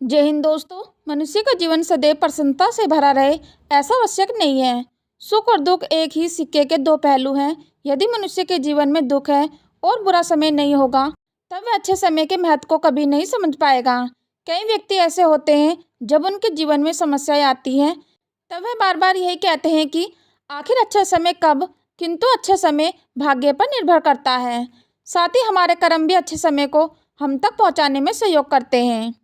जय हिंद दोस्तों। मनुष्य का जीवन सदैव प्रसन्नता से भरा रहे ऐसा आवश्यक नहीं है। सुख और दुख एक ही सिक्के के दो पहलू हैं। यदि मनुष्य के जीवन में दुख है और बुरा समय नहीं होगा तब वह अच्छे समय के महत्व को कभी नहीं समझ पाएगा। कई व्यक्ति ऐसे होते हैं जब उनके जीवन में समस्याएं आती हैं तब वह बार बार यही कहते हैं कि आखिर अच्छा समय कब, किंतु अच्छा समय भाग्य पर निर्भर करता है। साथ ही हमारे कर्म भी अच्छे समय को हम तक पहुंचाने में सहयोग करते हैं।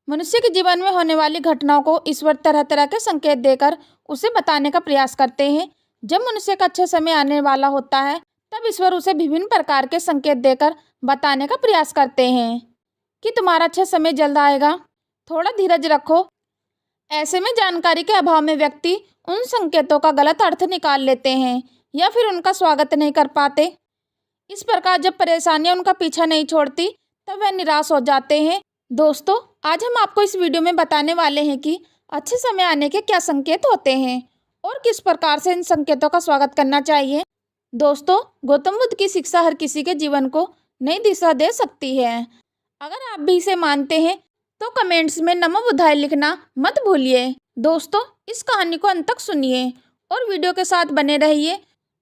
मनुष्य के जीवन में होने वाली घटनाओं को ईश्वर तरह तरह के संकेत देकर उसे बताने का प्रयास करते हैं। जब मनुष्य का अच्छा समय आने वाला होता है तब ईश्वर उसे विभिन्न प्रकार के संकेत देकर बताने का प्रयास करते हैं कि तुम्हारा अच्छा समय जल्द आएगा, थोड़ा धीरज रखो। ऐसे में जानकारी के अभाव में व्यक्ति उन संकेतों का गलत अर्थ निकाल लेते हैं या फिर उनका स्वागत नहीं कर पाते। इस प्रकार जब परेशानियां उनका पीछा नहीं छोड़ती तब वह निराश हो जाते हैं। दोस्तों, आज हम आपको इस वीडियो में बताने वाले हैं कि अच्छे समय आने के क्या संकेत होते हैं और किस प्रकार से इन संकेतों का स्वागत करना चाहिए। दोस्तों, गौतम बुद्ध की शिक्षा हर किसी के जीवन को नई दिशा दे सकती है। अगर आप भी इसे मानते हैं तो कमेंट्स में नमो बुद्धाय लिखना मत भूलिए। दोस्तों, इस कहानी को अंत तक सुनिए और वीडियो के साथ बने रहिए।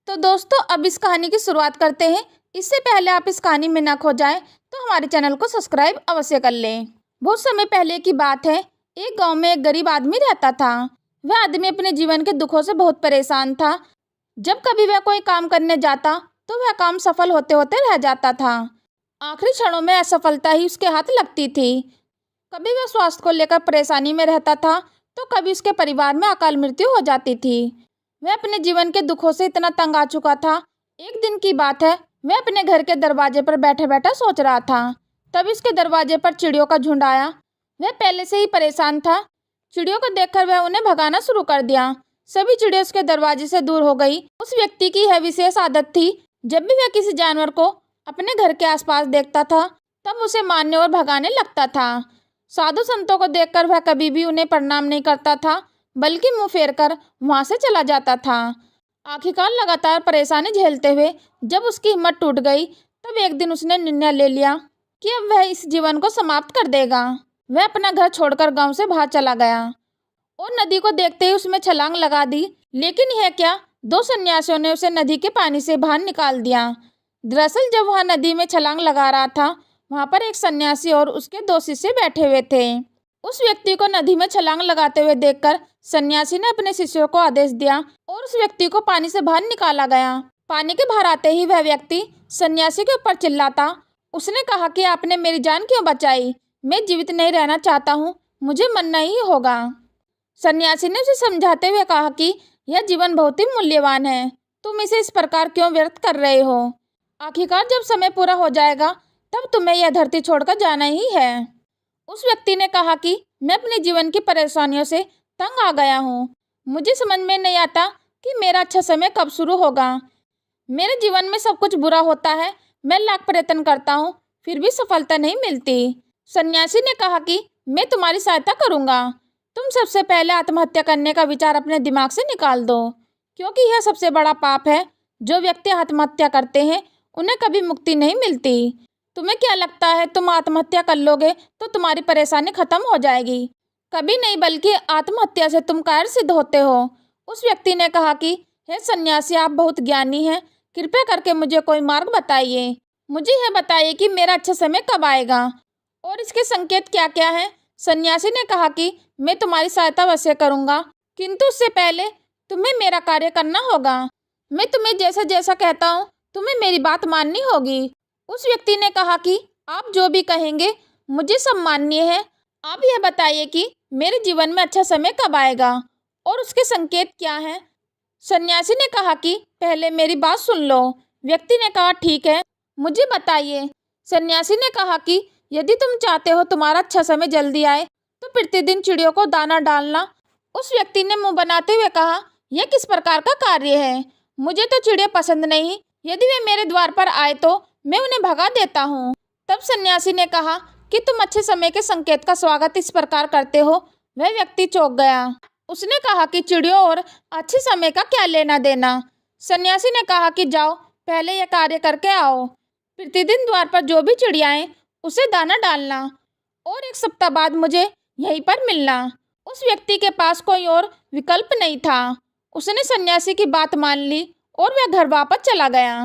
तो दोस्तों, अब इस कहानी की शुरुआत करते हैं। इससे पहले आप इस कहानी में ना खो जाएं तो हमारे चैनल को सब्सक्राइब अवश्य कर लें। बहुत समय पहले की बात है। एक गांव में एक गरीब आदमी रहता था। वह आदमी अपने जीवन के दुखों से बहुत परेशान था। जब कभी वह कोई काम करने जाता तो वह काम सफल होते होते रह जाता था। आखिरी क्षणों में असफलता ही उसके हाथ लगती थी। कभी वह स्वास्थ्य को लेकर परेशानी में रहता था तो कभी उसके परिवार में अकाल मृत्यु हो जाती थी। वह अपने जीवन के दुखों से इतना तंग आ चुका था। एक दिन की बात है, वह अपने घर के दरवाजे पर बैठा बैठा सोच रहा था। तभी उसके दरवाजे पर चिड़ियों का झुंड आया। वह पहले से ही परेशान था। चिड़ियों को देखकर वह उन्हें भगाना शुरू कर दिया। सभी चिड़िया उसके दरवाजे से दूर हो गई। उस व्यक्ति की यह विशेष आदत थी, जब भी वह किसी जानवर को अपने घर के आसपास देखता था तब उसे मारने और भगाने लगता था। साधु संतों को देखकर वह कभी भी उन्हें प्रणाम नहीं करता था, बल्कि मुंह फेर कर वहां से चला जाता था। आखिरकार लगातार परेशानी झेलते हुए जब उसकी हिम्मत टूट गई तब एक दिन उसने निर्णय ले लिया कि अब वह इस जीवन को समाप्त कर देगा। वह अपना घर छोड़कर गांव से बाहर चला गया और नदी को देखते ही उसमें छलांग लगा दी। लेकिन यह क्या, दो सन्यासियों ने उसे नदी के पानी से बाहर निकाल दिया। दरअसल जब वह नदी में छलांग लगा रहा था वहां पर एक सन्यासी और उसके दो शिष्य बैठे हुए थे। उस व्यक्ति को नदी में छलांग लगाते हुए देखकर सन्यासी ने अपने शिष्यों को आदेश दिया और उस व्यक्ति को पानी से बाहर निकाला गया। पानी के बाहर आते ही वह व्यक्ति सन्यासी के ऊपर चिल्लाता। उसने कहा कि आपने मेरी जान क्यों बचाई? मैं जीवित नहीं रहना चाहता हूँ, मुझे मरना ही होगा। सन्यासी ने उसे समझाते हुए कहा कि यह जीवन बहुत ही मूल्यवान है, तुम इसे इस प्रकार क्यों व्यर्थ कर रहे हो? आखिरकार जब समय पूरा हो जाएगा तब तुम्हें यह धरती छोड़कर जाना ही है। उस व्यक्ति ने कहा कि मैं अपने जीवन की परेशानियों से तंग आ गया हूँ। मुझे समझ में नहीं आता कि मेरा अच्छा समय कब शुरू होगा। मेरे जीवन में सब कुछ बुरा होता है। मैं लाख प्रयत्न करता हूँ फिर भी सफलता नहीं मिलती। सन्यासी ने कहा कि मैं तुम्हारी सहायता करूँगा। तुम सबसे पहले आत्महत्या करने का विचार अपने दिमाग से निकाल दो, क्योंकि यह सबसे बड़ा पाप है। जो व्यक्ति आत्महत्या करते हैं उन्हें कभी मुक्ति नहीं मिलती। तुम्हें क्या लगता है तुम आत्महत्या कर लोगे तो तुम्हारी परेशानी खत्म हो जाएगी? कभी नहीं, बल्कि आत्महत्या से तुम कायर सिद्ध होते हो। उस व्यक्ति ने कहा कि हे सन्यासी, आप बहुत ज्ञानी हैं, कृपया करके मुझे कोई मार्ग बताइए। मुझे यह बताइए कि मेरा अच्छा समय कब आएगा और इसके संकेत क्या क्या हैं। सन्यासी ने कहा कि मैं तुम्हारी सहायता अवश्य करूँगा, किंतु उससे पहले तुम्हें मेरा कार्य करना होगा। मैं तुम्हें जैसा जैसा कहता हूँ तुम्हें मेरी बात माननी होगी। उस व्यक्ति ने कहा कि आप जो भी कहेंगे मुझे सब मान्य है। आप यह बताइए कि मेरे जीवन में अच्छा समय कब आएगा और उसके संकेत क्या हैं। सन्यासी ने कहा कि पहले मेरी बात सुन लो। व्यक्ति ने कहा ठीक है, मुझे बताइए। सन्यासी ने कहा कि यदि तुम चाहते हो तुम्हारा अच्छा समय जल्दी आए तो प्रतिदिन चिड़ियों को दाना डालना। उस व्यक्ति ने मुंह बनाते हुए कहा, यह किस प्रकार का कार्य है? मुझे तो चिड़िया पसंद नहीं। यदि वे मेरे द्वार पर आए तो मैं उन्हें भगा देता हूँ। तब सन्यासी ने कहा कि तुम अच्छे समय के संकेत का स्वागत इस प्रकार करते हो। वह व्यक्ति चौंक गया। उसने कहा कि चिड़ियों और अच्छे समय का क्या लेना देना। सन्यासी ने कहा कि जाओ पहले यह कार्य करके आओ। प्रतिदिन द्वार पर जो भी चिड़ियाएं उसे दाना डालना और 1 सप्ताह बाद मुझे यहीं पर मिलना। उस व्यक्ति के पास कोई और विकल्प नहीं था। उसने सन्यासी की बात मान ली और वह घर वापस चला गया।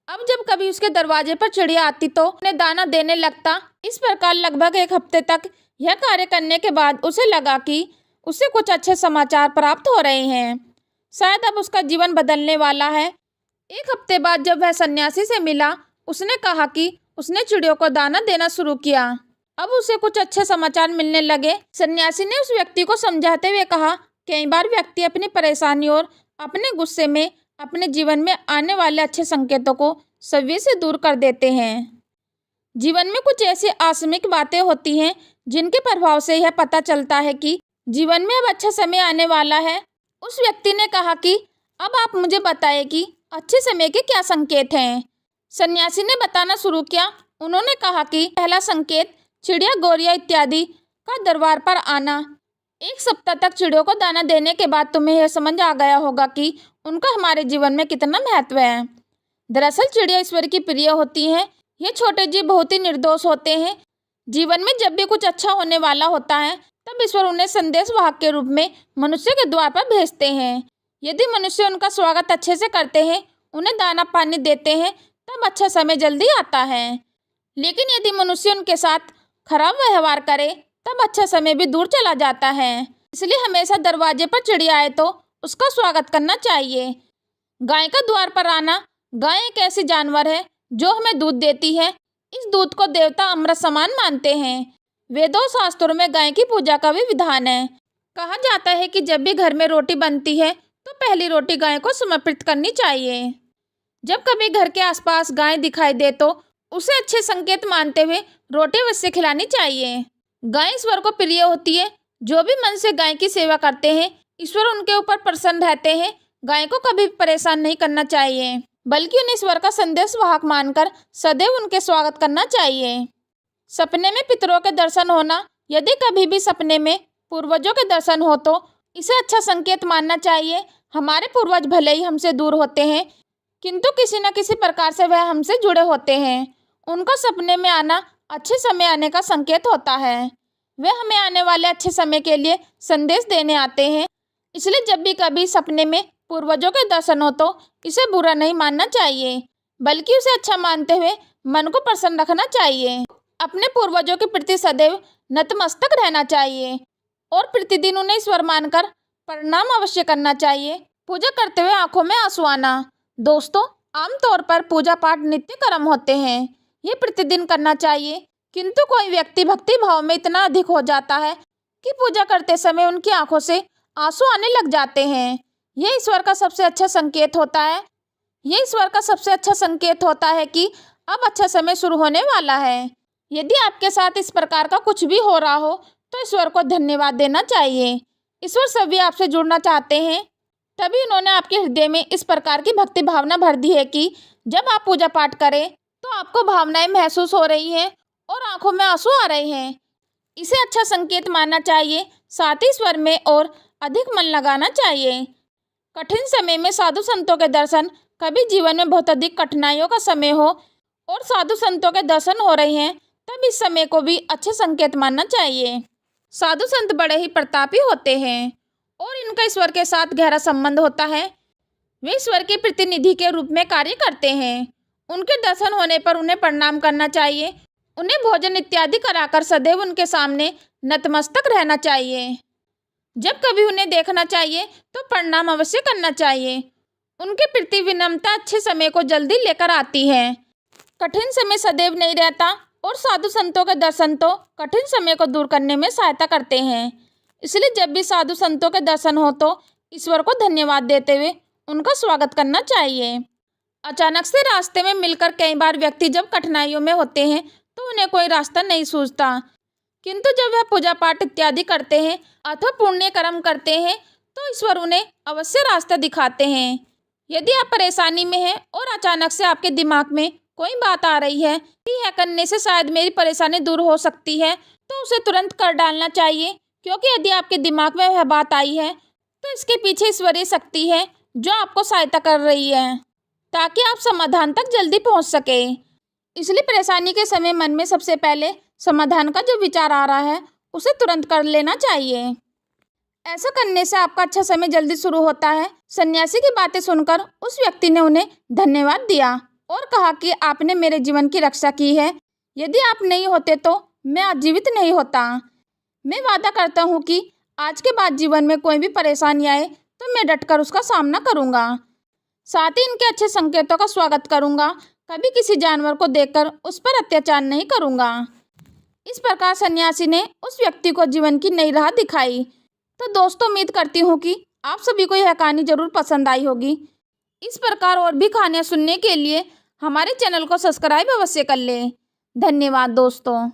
अब जब कभी उसके दरवाजे पर चिड़िया आती तो उन्हें दाना देने लगता। इस प्रकार लगभग 1 हफ्ते तक यह कार्य करने के बाद उसे लगा कि उसे कुछ अच्छे समाचार प्राप्त हो रहे हैं। शायद अब उसका जीवन बदलने वाला है। 1 हफ्ते बाद जब वह सन्यासी से मिला, उसने कहा कि उसने चिड़ियों को दाना देना शुरू किया। अब उसे कुछ अच्छे समाचार मिलने लगे। सन्यासी ने उस व्यक्ति को समझाते हुए कहा, कई बार व्यक्ति अपनी परेशानी और अपने गुस्से में अपने जीवन में आने वाले अच्छे संकेतों को सभी से दूर कर देते हैं। जीवन में कुछ ऐसी आकस्मिक बातें होती हैं जिनके प्रभाव से यह पता चलता है कि जीवन में अब अच्छा समय आने वाला है। उस व्यक्ति ने कहा कि अब आप मुझे बताइए कि अच्छे समय के क्या संकेत हैं। सन्यासी ने बताना शुरू किया। उन्होंने कहा कि पहला संकेत चिड़िया, गौरिया इत्यादि का दरबार पर आना। 1 सप्ताह तक चिड़ियों को दाना देने के बाद तुम्हें यह समझ आ गया होगा कि उनका हमारे जीवन में कितना महत्व है। दरअसल चिड़िया ईश्वर की प्रिय होती हैं। ये छोटे जीव बहुत ही निर्दोष होते हैं। जीवन में जब भी कुछ अच्छा होने वाला होता है तब ईश्वर उन्हें संदेश वाहक के रूप में मनुष्य के द्वार पर भेजते हैं। यदि मनुष्य उनका स्वागत अच्छे से करते हैं, उन्हें दाना पानी देते हैं, तब अच्छा समय जल्दी आता है। लेकिन यदि मनुष्य उनके साथ खराब व्यवहार करे तब अच्छा समय भी दूर चला जाता है। इसलिए हमेशा दरवाजे पर चिड़िया आए तो उसका स्वागत करना चाहिए। गाय का द्वार पर आना। गाय एक ऐसी जानवर है जो हमें दूध देती है। इस दूध को देवता अमृत समान मानते हैं। वेदों शास्त्रों में गाय की पूजा का भी विधान है। कहा जाता है कि जब भी घर में रोटी बनती है तो पहली रोटी गाय को समर्पित करनी चाहिए। जब कभी घर के आसपास गाय दिखाई दे तो उसे अच्छे संकेत मानते हुए रोटी अवश्य खिलानी चाहिए। गाय ईश्वर को प्रिय होती है। जो भी मन से गाय की सेवा करते हैं, ईश्वर उनके ऊपर प्रसन्न रहते हैं। गाय को कभी परेशान नहीं करना चाहिए, बल्कि उन्हें ईश्वर का संदेश वाहक मानकर सदैव उनके स्वागत करना चाहिए। सपने में पितरों के दर्शन होना। यदि कभी भी सपने में पूर्वजों के दर्शन हो तो इसे अच्छा संकेत मानना चाहिए। हमारे पूर्वज भले ही हमसे दूर होते हैं, किंतु किसी न किसी प्रकार से वह हमसे जुड़े होते हैं। उनका सपने में आना अच्छे समय आने का संकेत होता है। वे हमें आने वाले अच्छे समय के लिए संदेश देने आते हैं। इसलिए जब भी कभी सपने में पूर्वजों के दर्शन हो तो इसे बुरा नहीं मानना चाहिए, बल्कि उसे अच्छा मानते हुए मन को प्रसन्न रखना चाहिए। अपने पूर्वजों के प्रति सदैव नतमस्तक रहना चाहिए और प्रतिदिन उन्हें ईश्वर मानकर प्रणाम अवश्य करना चाहिए। पूजा करते हुए आंखों में आंसू आना। दोस्तों, आमतौर पर पूजा पाठ नित्य कर्म होते हैं। ये प्रतिदिन करना चाहिए, किंतु कोई व्यक्ति भक्ति भाव में इतना अधिक हो जाता है कि पूजा करते समय उनकी आंखों से आंसू आने लग जाते हैं। यह ईश्वर का सबसे अच्छा संकेत होता है। यह ईश्वर का सबसे अच्छा संकेत होता है कि अब अच्छा समय शुरू होने वाला है। यदि आपके साथ इस प्रकार का कुछ भी हो रहा हो तो ईश्वर को धन्यवाद देना चाहिए। ईश्वर सभी आपसे जुड़ना चाहते हैं, तभी उन्होंने आपके हृदय में इस प्रकार की भक्ति भावना भर दी है कि जब आप पूजा पाठ करें तो आपको भावनाएं महसूस हो रही हैं और आंखों में आंसू आ रहे हैं। इसे अच्छा संकेत मानना चाहिए। साथ ही ईश्वर में और अधिक मन लगाना चाहिए। कठिन समय में साधु संतों के दर्शन। कभी जीवन में बहुत अधिक कठिनाइयों का समय हो और साधु संतों के दर्शन हो रहे हैं, तब इस समय को भी अच्छे संकेत मानना चाहिए। साधु संत बड़े ही प्रतापी होते हैं और इनका ईश्वर के साथ गहरा संबंध होता है। वे ईश्वर के प्रतिनिधि के रूप में कार्य करते हैं। उनके दर्शन होने पर उन्हें प्रणाम करना चाहिए। उन्हें भोजन इत्यादि कराकर सदैव उनके सामने नतमस्तक रहना चाहिए। जब कभी उन्हें देखना चाहिए तो प्रणाम अवश्य करना चाहिए। उनके प्रति विनम्रता अच्छे समय को जल्दी लेकर आती है। कठिन समय सदैव नहीं रहता और साधु संतों के दर्शन तो कठिन समय को दूर करने में सहायता करते हैं। इसलिए जब भी साधु संतों के दर्शन हो तो ईश्वर को धन्यवाद देते हुए उनका स्वागत करना चाहिए। अचानक से रास्ते में मिलकर कई बार व्यक्ति जब कठिनाइयों में होते हैं तो उन्हें कोई रास्ता नहीं सूझता, किंतु जब वह पूजा पाठ इत्यादि करते हैं अथवा पुण्य कर्म करते हैं तो ईश्वर उन्हें अवश्य रास्ता दिखाते हैं। यदि आप परेशानी में हैं और अचानक से आपके दिमाग में कोई बात आ रही है कि यह करने से शायद मेरी परेशानी दूर हो सकती है, तो उसे तुरंत कर डालना चाहिए, क्योंकि यदि आपके दिमाग में वह बात आई है तो इसके पीछे ईश्वरीय शक्ति है जो आपको सहायता कर रही है ताकि आप समाधान तक जल्दी पहुंच सके। इसलिए परेशानी के समय मन में सबसे पहले समाधान का जो विचार आ रहा है उसे तुरंत कर लेना चाहिए। ऐसा करने से आपका अच्छा समय जल्दी शुरू होता है। सन्यासी की बातें सुनकर उस व्यक्ति ने उन्हें धन्यवाद दिया और कहा कि आपने मेरे जीवन की रक्षा की है। यदि आप नहीं होते तो मैं आज जीवित नहीं होता। मैं वादा करता हूँ कि आज के बाद जीवन में कोई भी परेशानी आए तो मैं डटकर उसका सामना करूँगा। साथ ही इनके अच्छे संकेतों का स्वागत करूँगा। कभी किसी जानवर को देखकर उस पर अत्याचार नहीं करूँगा। इस प्रकार सन्यासी ने उस व्यक्ति को जीवन की नई राह दिखाई। तो दोस्तों, उम्मीद करती हूँ कि आप सभी को यह कहानी जरूर पसंद आई होगी। इस प्रकार और भी कहानियाँ सुनने के लिए हमारे चैनल को सब्सक्राइब अवश्य कर लें। धन्यवाद दोस्तों।